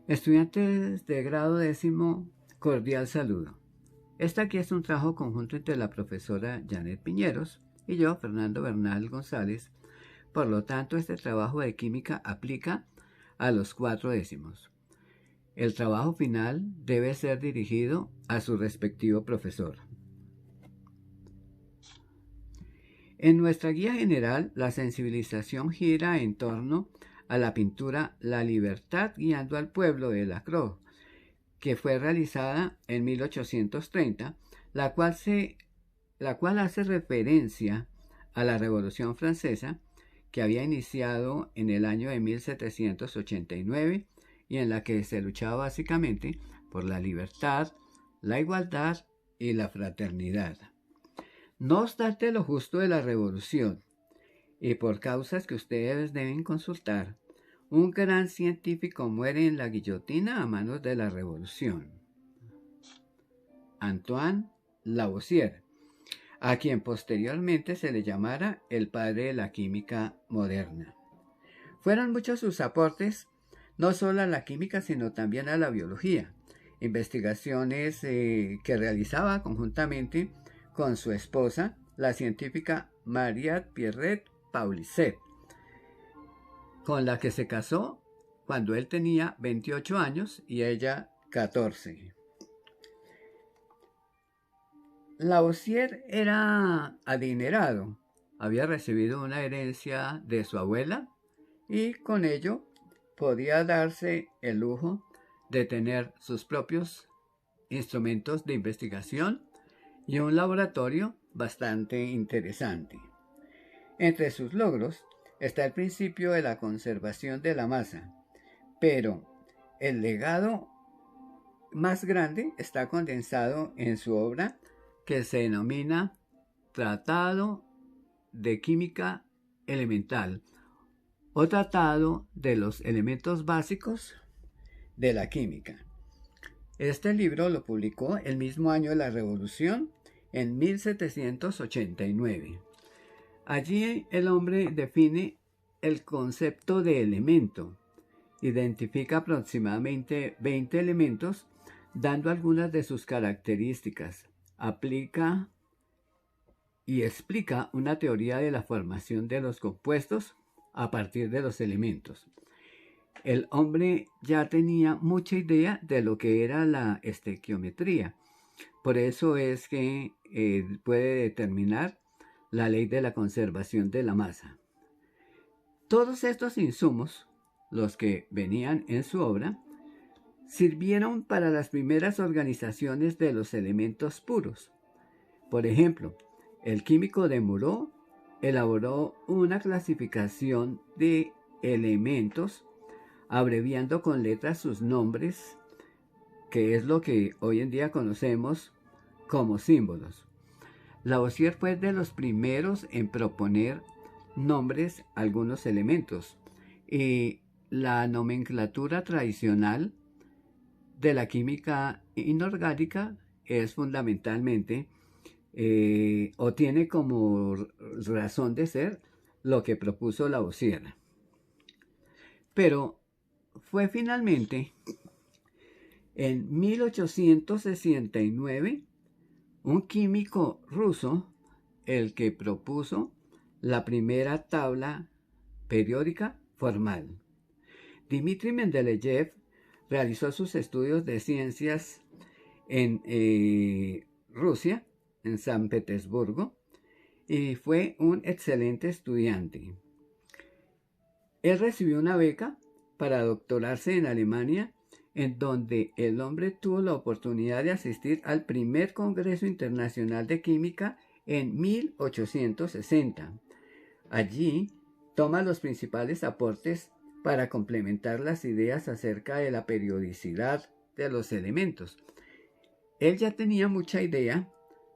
Estudiantes de grado décimo, cordial saludo. Este aquí es un trabajo conjunto entre la profesora Janet Piñeros y yo, Fernando Bernal González. Por lo tanto, este trabajo de química aplica a los 4 décimos. El trabajo final debe ser dirigido a su respectivo profesor. En nuestra guía general, la sensibilización gira en torno a la pintura La Libertad guiando al pueblo de Lacroix, que fue realizada en 1830, la cual hace referencia a la Revolución Francesa, que había iniciado en el año de 1789 y en la que se luchaba básicamente por la libertad, la igualdad y la fraternidad. No obstante lo justo de la revolución, y por causas que ustedes deben consultar, un gran científico muere en la guillotina a manos de la revolución. Antoine Lavoisier, a quien posteriormente se le llamara el padre de la química moderna. Fueron muchos sus aportes, no solo a la química, sino también a la biología, investigaciones que realizaba conjuntamente con su esposa, la científica Mariette Pierret-Paulicet, con la que se casó cuando él tenía 28 años y ella 14. Lavoisier era adinerado, había recibido una herencia de su abuela y con ello podía darse el lujo de tener sus propios instrumentos de investigación y un laboratorio bastante interesante. Entre sus logros está el principio de la conservación de la masa, pero el legado más grande está condensado en su obra que se denomina Tratado de Química Elemental o Tratado de los Elementos Básicos de la Química. Este libro lo publicó el mismo año de la Revolución, en 1789. Allí el hombre define el concepto de elemento, identifica aproximadamente 20 elementos, dando algunas de sus características, aplica y explica una teoría de la formación de los compuestos a partir de los elementos. El hombre ya tenía mucha idea de lo que era la estequiometría. Por eso es que puede determinar la ley de la conservación de la masa. Todos estos insumos, los que venían en su obra, sirvieron para las primeras organizaciones de los elementos puros. Por ejemplo, el químico de Moreau elaboró una clasificación de elementos abreviando con letras sus nombres, que es lo que hoy en día conocemos como símbolos. Lavoisier fue de los primeros en proponer nombres a algunos elementos, y la nomenclatura tradicional de la química inorgánica es fundamentalmente o tiene como razón de ser lo que propuso Lavoisier. Pero fue finalmente en 1869 un químico ruso el que propuso la primera tabla periódica formal. Dmitri Mendeleev realizó sus estudios de ciencias en Rusia, en San Petersburgo, y fue un excelente estudiante. Él recibió una beca para doctorarse en Alemania, en donde el hombre tuvo la oportunidad de asistir al primer Congreso Internacional de Química en 1860. Allí toma los principales aportes para complementar las ideas acerca de la periodicidad de los elementos. Él ya tenía mucha idea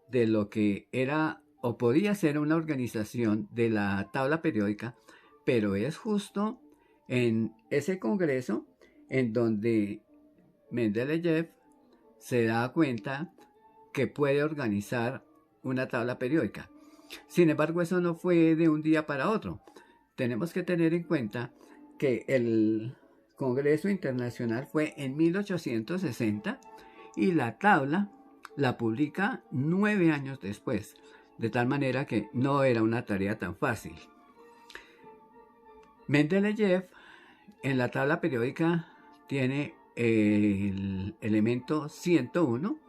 de lo que era o podía ser una organización de la tabla periódica, pero es justo en ese congreso en donde Mendeleev se da cuenta que puede organizar una tabla periódica. Sin embargo, eso no fue de un día para otro. Tenemos que tener en cuenta que el Congreso Internacional fue en 1860 y la tabla la publica 9 años después, de tal manera que no era una tarea tan fácil. Mendeleev en la tabla periódica tiene el elemento 101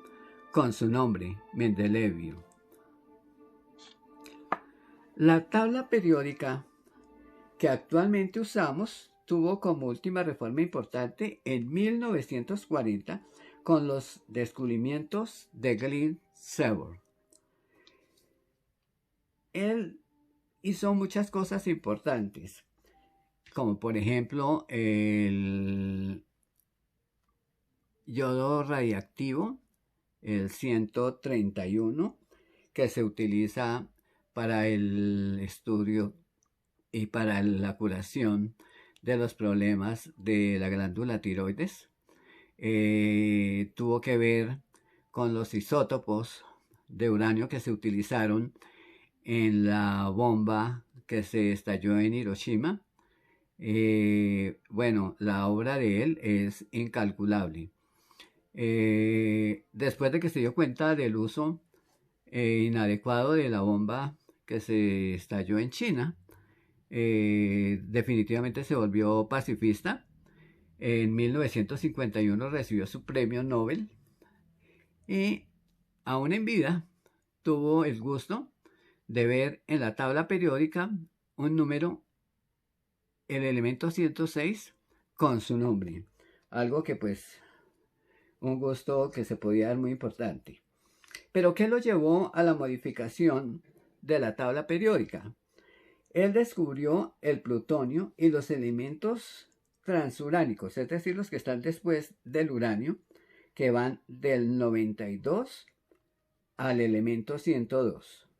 con su nombre, Mendelevio. La tabla periódica que actualmente usamos tuvo como última reforma importante en 1940 con los descubrimientos de Glenn Seward. Él hizo muchas cosas importantes, como por ejemplo el yodo radiactivo, el 131, que se utiliza para el estudio y para la curación de los problemas de la glándula tiroides. Tuvo que ver con los isótopos de uranio que se utilizaron en la bomba que se estalló en Hiroshima. Bueno, la obra de él es incalculable. Después de que se dio cuenta del uso inadecuado de la bomba que se estalló en China, definitivamente se volvió pacifista. En 1951 recibió su premio Nobel y aún en vida tuvo el gusto de ver en la tabla periódica un número, el elemento 106, con su nombre. Algo que pues, un gusto que se podía dar muy importante. Pero ¿qué lo llevó a la modificación de la tabla periódica? Él descubrió el plutonio y los elementos transuránicos, es decir, los que están después del uranio, que van del 92 al elemento 102.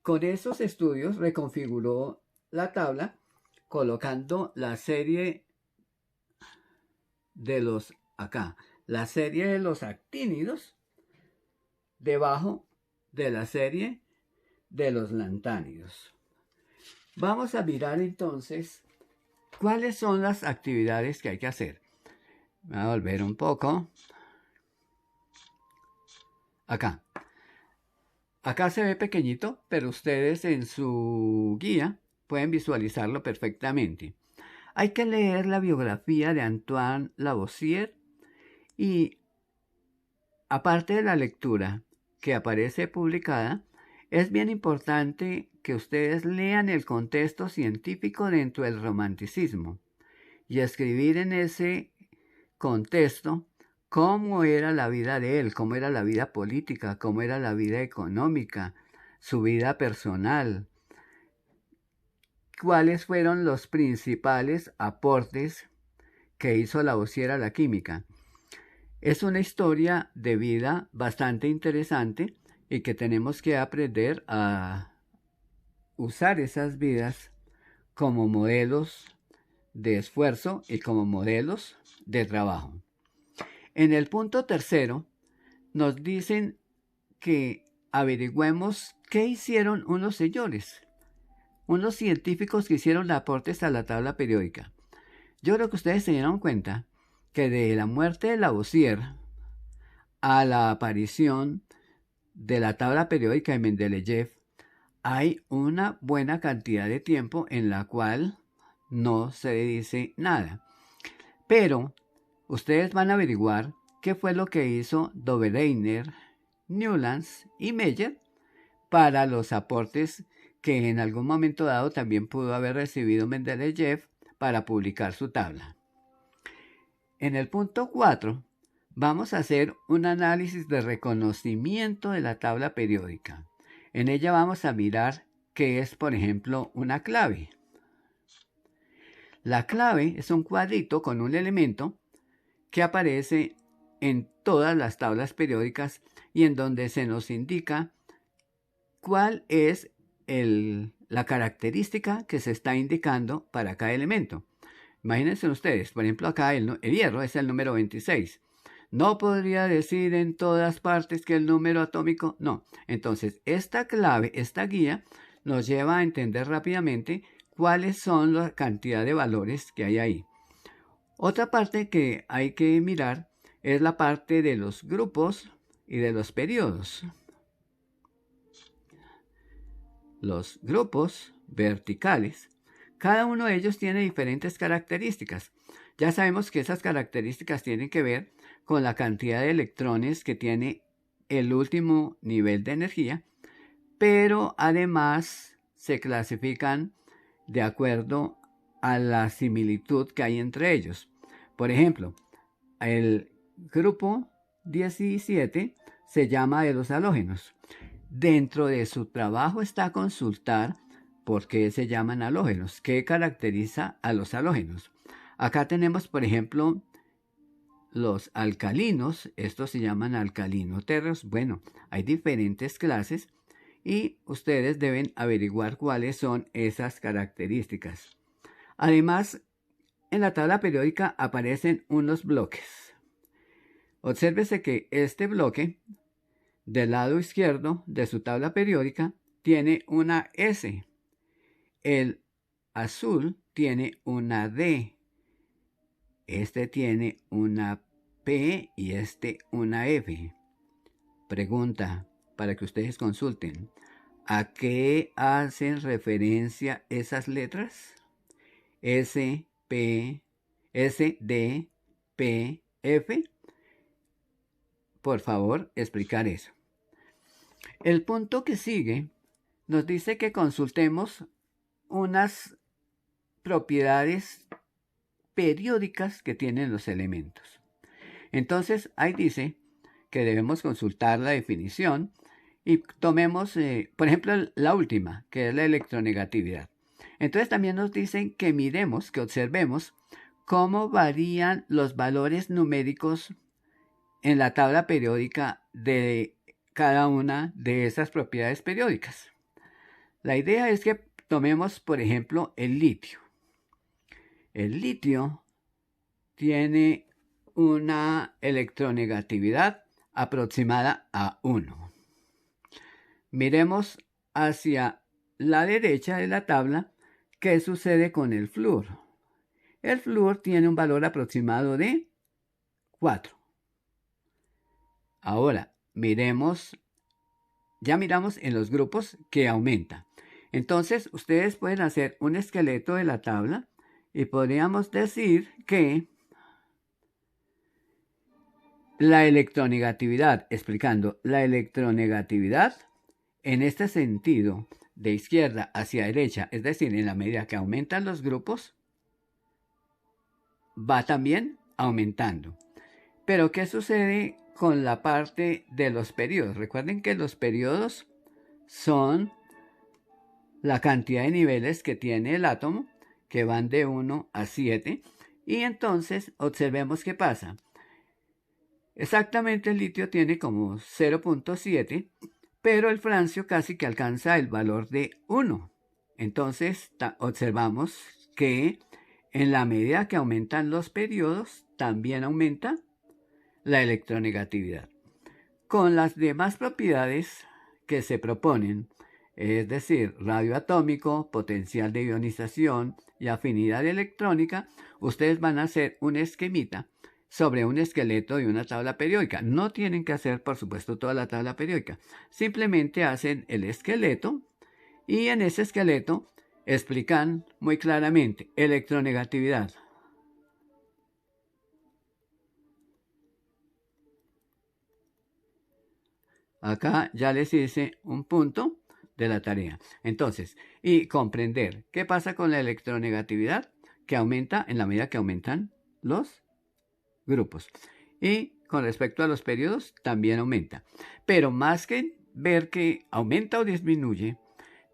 Con esos estudios reconfiguró la tabla colocando la serie de los la serie de los actínidos debajo de la serie de los lantánidos. Vamos a mirar entonces cuáles son las actividades que hay que hacer. Voy a volver un poco. Acá se ve pequeñito, pero ustedes en su guía pueden visualizarlo perfectamente. Hay que leer la biografía de Antoine Lavoisier y, aparte de la lectura que aparece publicada, es bien importante que ustedes lean el contexto científico dentro del romanticismo y escribir en ese contexto cómo era la vida de él, cómo era la vida política, cómo era la vida económica, su vida personal, cuáles fueron los principales aportes que hizo Lavoisier a la química. Es una historia de vida bastante interesante y que tenemos que aprender a usar esas vidas como modelos de esfuerzo y como modelos de trabajo. En el punto tercero nos dicen que averigüemos qué hicieron unos señores, unos científicos que hicieron aportes a la tabla periódica. Yo creo que ustedes se dieron cuenta que de la muerte de Lavoisier a la aparición de la tabla periódica de Mendeleev hay una buena cantidad de tiempo en la cual no se dice nada. Pero ustedes van a averiguar qué fue lo que hizo Dobereiner, Newlands y Meyer para los aportes que en algún momento dado también pudo haber recibido Mendeleev para publicar su tabla. En el punto 4 vamos a hacer un análisis de reconocimiento de la tabla periódica. En ella vamos a mirar qué es, por ejemplo, una clave. La clave es un cuadrito con un elemento que aparece en todas las tablas periódicas y en donde se nos indica cuál es la característica que se está indicando para cada elemento. Imagínense ustedes, por ejemplo, acá el hierro es el número 26. No podría decir en todas partes que el número atómico, no. Entonces, esta clave, esta guía, nos lleva a entender rápidamente cuáles son la cantidad de valores que hay ahí. Otra parte que hay que mirar es la parte de los grupos y de los periodos. Los grupos verticales, cada uno de ellos tiene diferentes características. Ya sabemos que esas características tienen que ver con la cantidad de electrones que tiene el último nivel de energía, pero además se clasifican de acuerdo a la similitud que hay entre ellos. Por ejemplo, el grupo 17 se llama de los halógenos. Dentro de su trabajo está consultar por qué se llaman halógenos, qué caracteriza a los halógenos. Acá tenemos, por ejemplo, los alcalinos, estos se llaman alcalinoterros. Bueno, hay diferentes clases y ustedes deben averiguar cuáles son esas características. Además, en la tabla periódica aparecen unos bloques. Obsérvese que este bloque del lado izquierdo de su tabla periódica tiene una S. El azul tiene una D. Este tiene una P y este una F. Pregunta para que ustedes consulten. ¿A qué hacen referencia esas letras? S, P, S, D, P, F. Por favor, explicar eso. El punto que sigue nos dice que consultemos unas propiedades periódicas que tienen los elementos. Entonces, ahí dice que debemos consultar la definición y tomemos, por ejemplo, la última, que es la electronegatividad. Entonces, también nos dicen que miremos, que observemos cómo varían los valores numéricos en la tabla periódica de cada una de esas propiedades periódicas. La idea es que tomemos, por ejemplo, el litio. El litio tiene una electronegatividad aproximada a 1. Miremos hacia la derecha de la tabla qué sucede con el flúor. El flúor tiene un valor aproximado de 4. Ahora, ya miramos en los grupos que aumenta. Entonces, ustedes pueden hacer un esqueleto de la tabla y podríamos decir que la electronegatividad, explicando, la electronegatividad en este sentido, de izquierda hacia derecha, es decir, en la medida que aumentan los grupos, va también aumentando. Pero, ¿qué sucede con la parte de los periodos? Recuerden que los periodos son la cantidad de niveles que tiene el átomo, que van de 1 a 7, y entonces observemos qué pasa. Exactamente el litio tiene como 0.7, pero el francio casi que alcanza el valor de 1. Entonces observamos que en la medida que aumentan los periodos, también aumenta la electronegatividad. Con las demás propiedades que se proponen, es decir, radio atómico, potencial de ionización y afinidad electrónica, ustedes van a hacer un esquemita sobre un esqueleto y una tabla periódica. No tienen que hacer, por supuesto, toda la tabla periódica. Simplemente hacen el esqueleto y en ese esqueleto explican muy claramente electronegatividad. Acá ya les hice un punto de la tarea. Entonces, y comprender qué pasa con la electronegatividad, que aumenta en la medida que aumentan los grupos. Y con respecto a los periodos, también aumenta. Pero más que ver que aumenta o disminuye,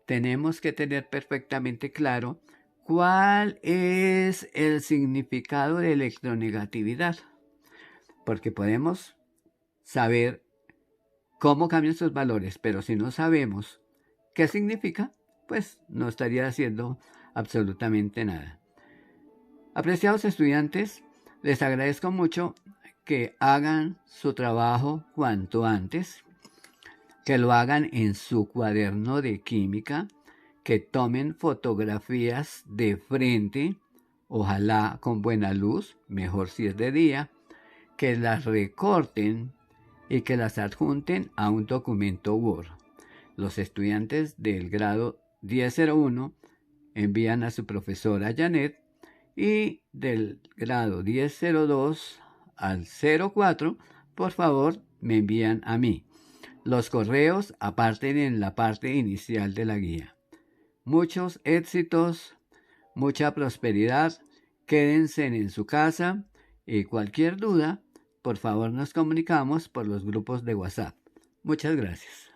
tenemos que tener perfectamente claro cuál es el significado de electronegatividad. Porque podemos saber cómo cambian sus valores, pero si no sabemos qué significa, pues no estaría haciendo absolutamente nada. Apreciados estudiantes, les agradezco mucho que hagan su trabajo cuanto antes, que lo hagan en su cuaderno de química, que tomen fotografías de frente ojalá con buena luz, mejor si es de día, que las recorten y que las adjunten a un documento Word. Los estudiantes del grado 1001 envían a su profesora Janet y del grado 1002 al 04, por favor, me envían a mí. Los correos aparten en la parte inicial de la guía. Muchos éxitos, mucha prosperidad, quédense en su casa y cualquier duda, por favor nos comunicamos por los grupos de WhatsApp. Muchas gracias.